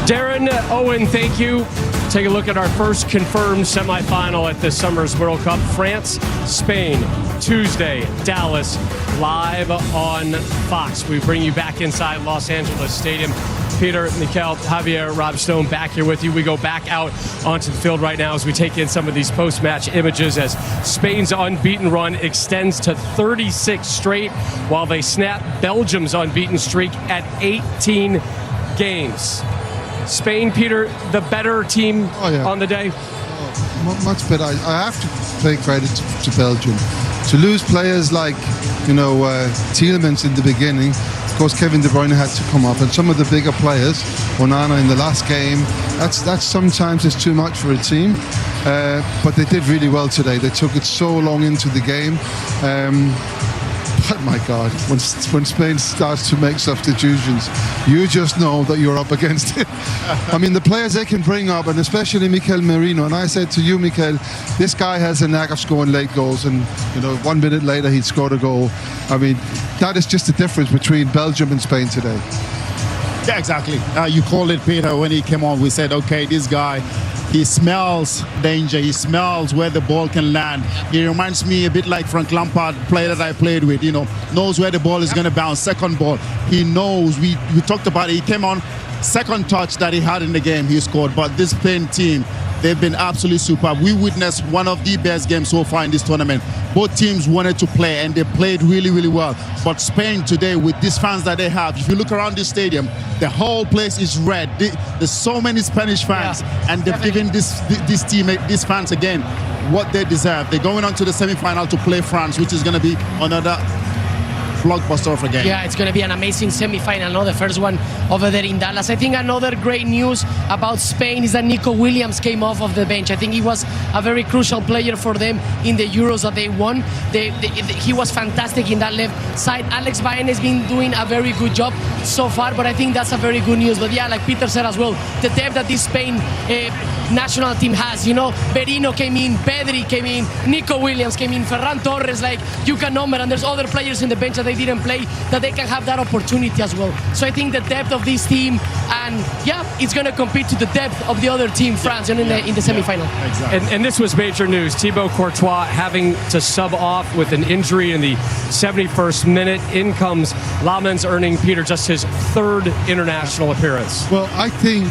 Darren, Owen, thank you. Take a look at our first confirmed semifinal at this summer's World Cup. France, Spain, Tuesday, Dallas, live on Fox. We bring you back inside Los Angeles Stadium. Peter, Mikel, Javier, Rob Stone back here with you. We go back out onto the field right now as we take in some of these post-match images as Spain's unbeaten run extends to 36 straight while they snap Belgium's unbeaten streak at 18 games. Spain, Peter, the better team on the day? Much better. I have to pay credit to Belgium. To lose players like, Tielemans in the beginning, of course Kevin De Bruyne had to come up, and some of the bigger players, Onana in the last game, that's sometimes it's too much for a team. But they did really well today. They took it so long into the game. But my God, when Spain starts to make substitutions, you just know that you're up against it. I mean, the players they can bring up, and especially Mikel Merino. And I said to you, Mikel, this guy has a knack of scoring late goals. And, 1 minute later, he'd scored a goal. I mean, that is just the difference between Belgium and Spain today. Yeah, exactly. You called it, Peter, when he came on. We said, okay, this guy, he smells danger. He smells where the ball can land. He reminds me a bit like Frank Lampard, player that I played with, knows where the ball is going to bounce. Second ball, he knows. We talked about it. He came on, second touch that he had in the game, he scored. But this Spain team, they've been absolutely superb. We witnessed one of the best games so far in this tournament. Both teams wanted to play, and they played really, really well. But Spain today, with these fans that they have, if you look around this stadium, the whole place is red. There's so many Spanish fans, and they've given this team, these fans again, what they deserve. They're going on to the semi-final to play France, which is going to be another blockbuster of a game. Yeah, it's going to be an amazing semi-final, no? The first one over there in Dallas. I think another great news about Spain is that Nico Williams came off of the bench. I think he was a very crucial player for them in the Euros that they won. He was fantastic in that left side. Alex Baena has been doing a very good job so far, but I think that's a very good news. But yeah, like Peter said as well, the depth that this Spain national team has, Merino came in, Pedri came in, Nico Williams came in, Ferran Torres, like you can number, and there's other players in the bench that they didn't play that they can have that opportunity as well. So I think the depth of this team, and it's going to compete to the depth of the other team, France, in the semi-final. Exactly. And this was major news. Thibaut Courtois having to sub off with an injury in the 71st minute. In comes Lamine earning, Peter, just his third international appearance. Well, I think,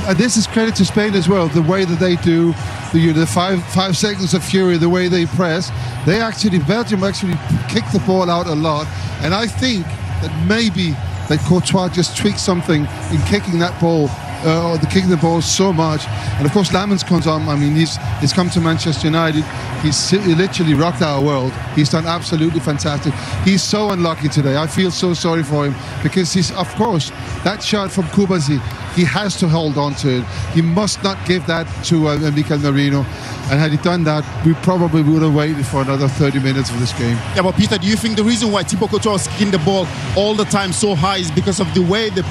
and this is credit to Spain as well, the way that they do the 5 seconds of fury, the way they press. Belgium actually kicked the ball out a lot, and I think that maybe that Courtois just tweaked something in kicking that ball, kicking the ball so much. And of course, Lamine comes on. I mean, he's come to Manchester United. He literally rocked our world. He's done absolutely fantastic. He's so unlucky today. I feel so sorry for him because he's, of course, that shot from Kubasi, he has to hold on to it. He must not give that to Mikel Merino. And had he done that, we probably would have waited for another 30 minutes of this game. Yeah, but Peter, do you think the reason why Thibaut Courtois was kicking the ball all the time so high is because of the way the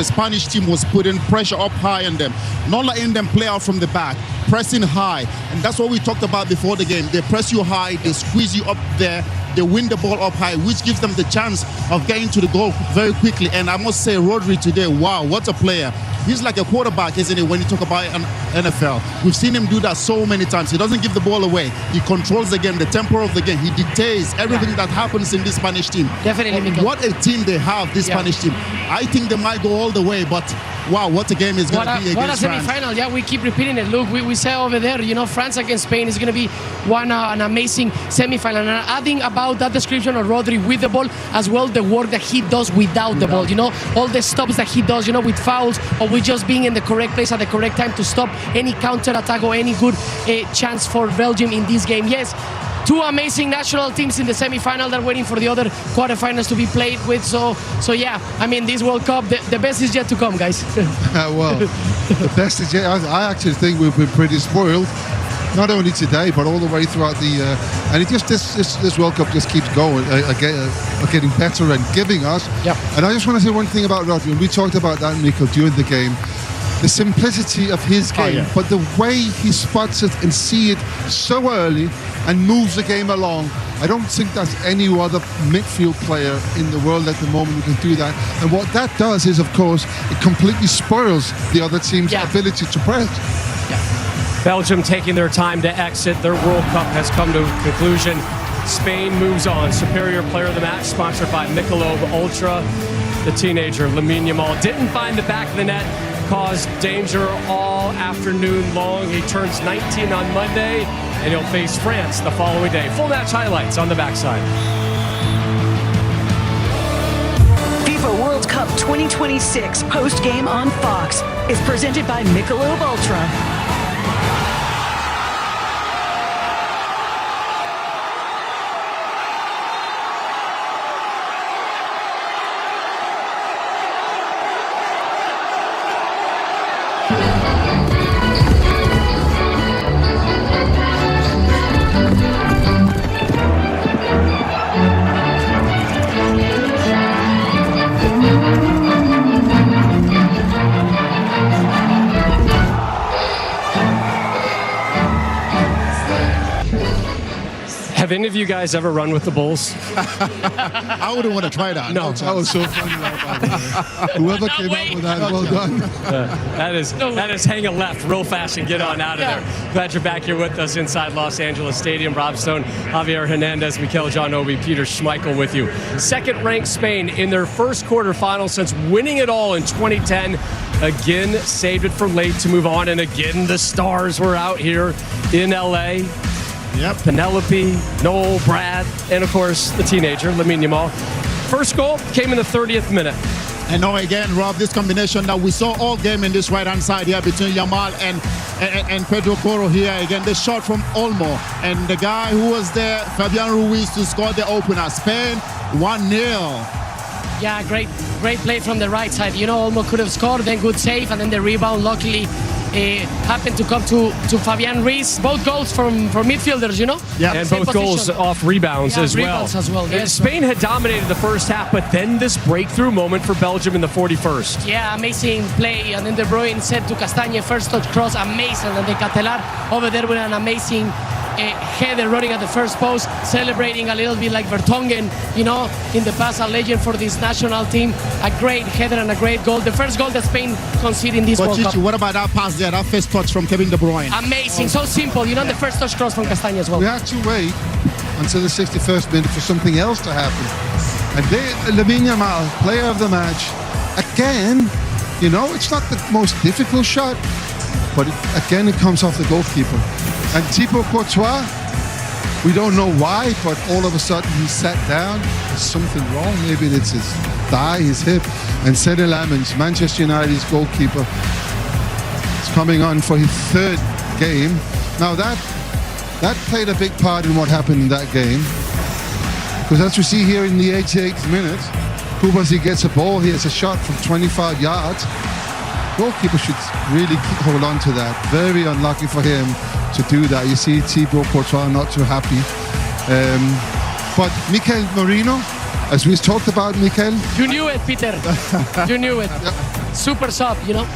Spanish team was putting pressure up high on them, not letting them play out from the back, pressing high? And that's what we talked about before the game. They press you high, they squeeze you up there, they win the ball up high, which gives them the chance of getting to the goal very quickly. And I must say, Rodri today, wow, what a player. He's like a quarterback, isn't he, when you talk about an NFL? We've seen him do that so many times. He doesn't give the ball away. He controls the game, the tempo of the game. He dictates everything that happens in this Spanish team. Definitely, Mikel. What a team they have, this Spanish team. I think they might go all the way, but wow, what a game is going to be against France. What a semi-final. Yeah, we keep repeating it. Look, we say over there, France against Spain is going to be an amazing semi-final. And adding about that description of Rodri with the ball, as well the work that he does without the ball. All the stops that he does, with fouls or with just being in the correct place at the correct time to stop any counter-attack or any good chance for Belgium in this game. Yes, two amazing national teams in the semi-final that are waiting for the other quarterfinals to be played with. So yeah, I mean, this World Cup, the best is yet to come, guys. Well, the best is yet. I actually think we've been pretty spoiled. Not only today, but all the way throughout the, and it just this World Cup just keeps going, getting better and giving us. Yep. And I just want to say one thing about Rodri. And we talked about that, Nico, during the game. The simplicity of his game, but the way he spots it and see it so early and moves the game along. I don't think there's any other midfield player in the world at the moment who can do that. And what that does is, of course, it completely spoils the other team's ability to press. Belgium taking their time to exit. Their World Cup has come to a conclusion. Spain moves on. Superior player of the match, sponsored by Michelob Ultra. The teenager, Lamine Yamal, didn't find the back of the net, caused danger all afternoon long. He turns 19 on Monday, and he'll face France the following day. Full match highlights on the backside. FIFA World Cup 2026 post-game on Fox is presented by Michelob Ultra. Have any of you guys ever run with the Bulls? I wouldn't want to try that. No. That was so funny. Whoever came up with that, well done. That is hang a left real fast and get on out of there. Glad you're back here with us inside Los Angeles Stadium. Rob Stone, Javier Hernandez, Mikel John Obi, Peter Schmeichel with you. Second-ranked Spain in their first quarterfinal since winning it all in 2010. Again, saved it for late to move on. And again, the stars were out here in L.A. Yep. Penelope, Noel, Brad, and of course the teenager, Lamine Yamal. First goal came in the 30th minute. And now again, Rob, this combination that we saw all game in this right-hand side here between Yamal and Pedro Porro here. Again, the shot from Olmo. And the guy who was there, Fabian Ruiz, to score the opener. Spain 1-0. Yeah, great play from the right side. You know, Olmo could have scored, then good save, and then the rebound luckily happened to come to Fabian Ruiz. Both goals from midfielders, you know? Yeah, and Same both goals position. off rebounds as well. Rebounds as well, yes. Spain had dominated the first half, but then this breakthrough moment for Belgium in the 41st. Yeah, amazing play. And then De Bruyne said to Castagne, first touch cross, amazing. And then Catelar over there with an amazing header running at the first post, celebrating a little bit like Vertonghen, you know, in the past, a legend for this national team. A great header and a great goal. The first goal that Spain conceded in this But World Chichi, Cup. what about that pass there, that first touch from Kevin De Bruyne? Amazing, so simple. You know, the first touch cross from Castagne as well. We had to wait until the 61st minute for something else to happen. And Lamine Yamal, player of the match, again, you know, it's not the most difficult shot, but again, it comes off the goalkeeper. And Thibaut Courtois, we don't know why, but all of a sudden he sat down. There's something wrong. Maybe it's his thigh, his hip. And Cedric Lamens, Manchester United's goalkeeper, is coming on for his third game. Now that played a big part in what happened in that game. Because as we see here in the 88th minute, Kubasi gets a ball. He has a shot from 25 yards. Goalkeeper should really hold on to that. Very unlucky for him to do that. You see Thibaut Courtois not too happy. But Mikel Merino, as we talked about, Mikel. You knew it, Peter. You knew it. Super sub, you know.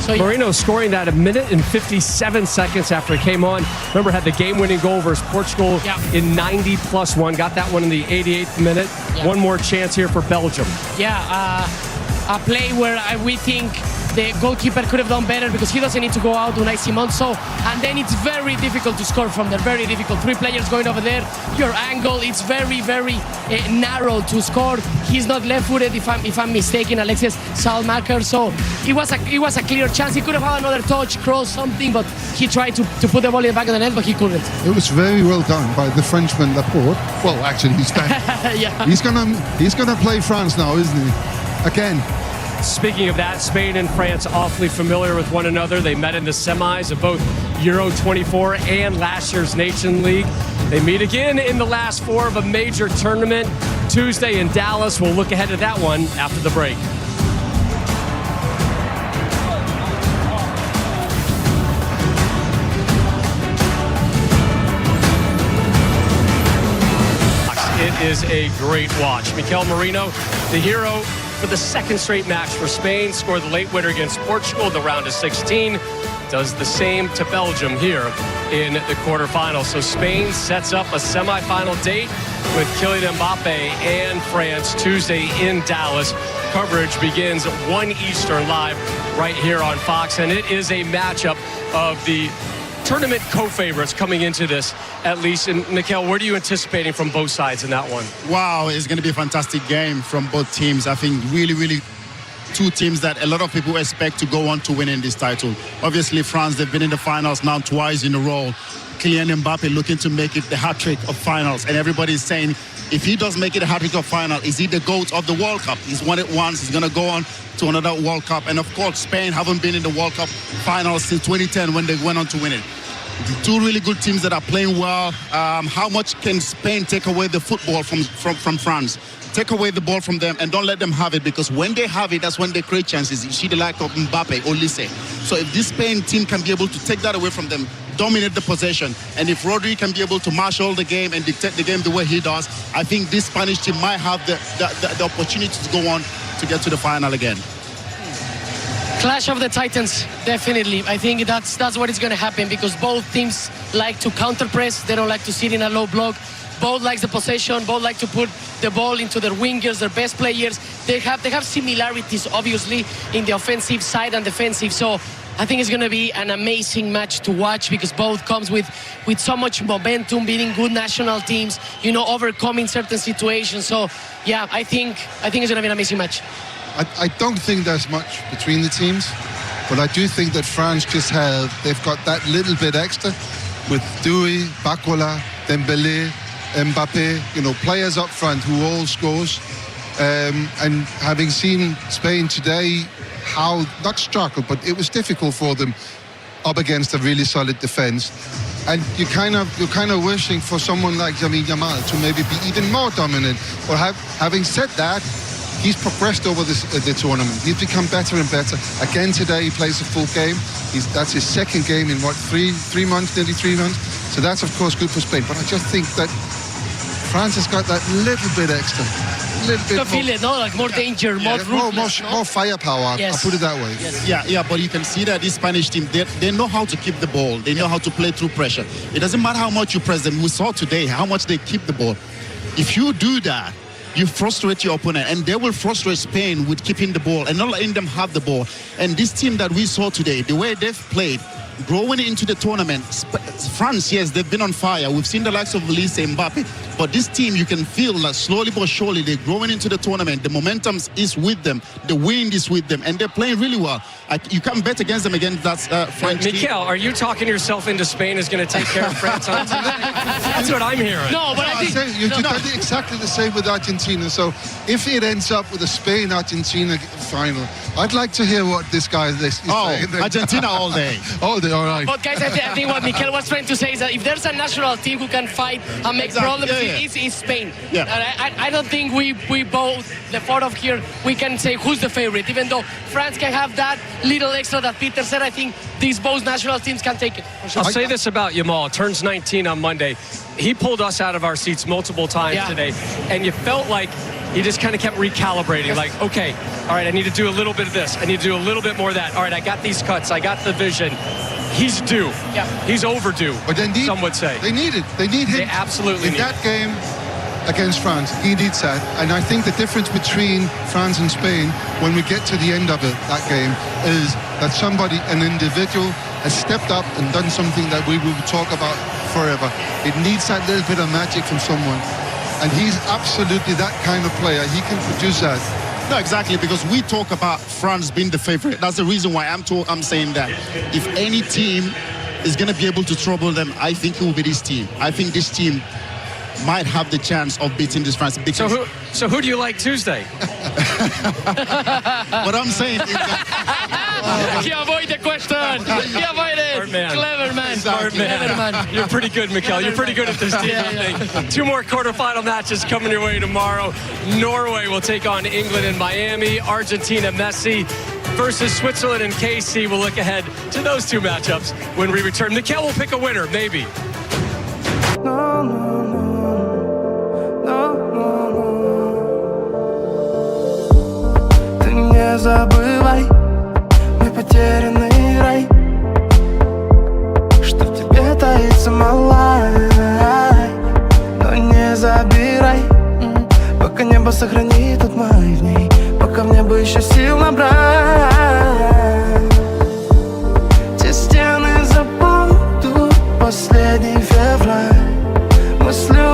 So Merino scoring that 1 minute and 57 seconds after he came on. Remember, had the game-winning goal versus Portugal in 90+1. Got that one in the 88th minute. One more chance here for Belgium. Yeah, a play where we think the goalkeeper could have done better because he doesn't need to go out Unai Simon. So, and then it's very difficult to score from there. Very difficult. 3 players going over there. Your angle, it's very, very narrow to score. He's not left-footed, if I'm mistaken, Alexis Salmaker. So it was a clear chance. He could have had another touch, cross, something, but he tried to put the ball in the back of the net, but he couldn't. It was very well done by the Frenchman Laporte. Well, actually, he's back. Yeah. He's gonna play France now, isn't he? Again. Speaking of that, Spain and France awfully familiar with one another. They met in the semis of both Euro 24 and last year's Nation League. They meet again in the last 4 of a major tournament Tuesday in Dallas. We'll look ahead to that one after the break. It is a great watch. Mikel Merino, the hero, for the second straight match for Spain. Scored the late winner against Portugal in the round of 16. Does the same to Belgium here in the quarterfinals. So Spain sets up a semifinal date with Kylian Mbappe and France Tuesday in Dallas. Coverage begins 1 Eastern live right here on Fox, and it is a matchup of the tournament co-favorites coming into this, at least. And Mikel, what are you anticipating from both sides in that one? Wow, it's going to be a fantastic game from both teams. I think really two teams that a lot of people expect to go on to win in this title. Obviously, France, they've been in the finals now twice in a row. Kylian Mbappe looking to make it the hat-trick of finals. And everybody's saying, if he does make it a hat-trick of final, is he the GOAT of the World Cup? He's won it once. He's going to go on to another World Cup. And, of course, Spain haven't been in the World Cup finals since 2010 when they went on to win it. Two really good teams that are playing well. How much can Spain take away the football from France? Take away the ball from them and don't let them have it, because when they have it, that's when they create chances. You see the lack of Mbappe or Lise. So if this Spain team can be able to take that away from them, dominate the possession, and if Rodri can be able to marshal the game and dictate the game the way he does, I think this Spanish team might have the opportunity to go on to get to the final again. Clash of the Titans, definitely. I think that's what is going to happen, because both teams like to counter press. They don't like to sit in a low block. Both like the possession. Both like to put the ball into their wingers, their best players. They have similarities, obviously, in the offensive side and defensive. So I think it's going to be an amazing match to watch, because both comes with so much momentum, beating good national teams, overcoming certain situations. So yeah, I think it's going to be an amazing match. I don't think there's much between the teams, but I do think that France they've got that little bit extra with Douy, Bakola, Dembélé, Mbappe, players up front who all scores. And having seen Spain today, how not struggle, but it was difficult for them up against a really solid defence. And you're kind of wishing for someone like Lamine Yamal to maybe be even more dominant. But having said that, he's progressed over the tournament. He's become better and better. Again today, he plays a full game. That's his second game in nearly 3 months. So that's of course good for Spain. But I just think that France has got that little bit extra. Feel it, no? Like more danger, more ruthless, more firepower. Yes. I'll put it that way. Yes. Yeah, but you can see that this Spanish team, they know how to keep the ball. They know how to play through pressure. It doesn't matter how much you press them. We saw today how much they keep the ball. If you do that, you frustrate your opponent, and they will frustrate Spain with keeping the ball and not letting them have the ball. And this team that we saw today, the way they've played, growing into the tournament, France, yes, they've been on fire. We've seen the likes of Lise, Mbappe, but this team, you can feel that slowly but surely they're growing into the tournament. The momentum is with them, the wind is with them, and they're playing really well. You can't bet against them against that French team. Mikel, are you talking yourself into Spain is going to take care of France on Tuesday? That's what I'm hearing. No, but I think you did exactly the same with Argentina. So if it ends up with a Spain-Argentina final, I'd like to hear what this guy is saying. Argentina all day. All day, all right. But guys, I think what Mikel was trying to say is that if there's a national team who can fight and make problems, it's Spain. Yeah. And I don't think we both, the four of here, we can say who's the favorite. Even though France can have that little extra that Peter said, I think these both national teams can take it. For sure. I'll say this about Yamal. Turns 19 on Monday. He pulled us out of our seats multiple times today, and you felt like he just kind of kept recalibrating. Like, okay, all right, I need to do a little bit of this. I need to do a little bit more of that. All right, I got these cuts. I got the vision. He's due. Yeah. He's overdue, But some would say. They need it. They need him. They absolutely need in that game against France. He needs that. And I think the difference between France and Spain, when we get to the end of that game, is that an individual, has stepped up and done something that we will talk about forever. It needs that little bit of magic from someone. And he's absolutely that kind of player. He can produce that. No, exactly, because we talk about France being the favorite. That's the reason why I'm saying that. If any team is going to be able to trouble them, I think it will be this team. I think this team might have the chance of beating this France. So who do you like Tuesday? What I'm saying is that... He avoided the question. He avoided. Man. Clever man. Exactly. Clever man. You're pretty good, Mikel. You're pretty good at this team, I think. 2 more quarterfinal matches coming your way tomorrow. Norway will take on England and Miami. Argentina, Messi versus Switzerland and KC. We'll look ahead to those 2 matchups when we return. Mikel will pick a winner, maybe. не забывай, мой потерянный рай, что в тебе таится малая. Но не забирай, пока небо сохранит тот май в ней, пока в небо еще сил набрать. Те стены забудут последний февраль, мысли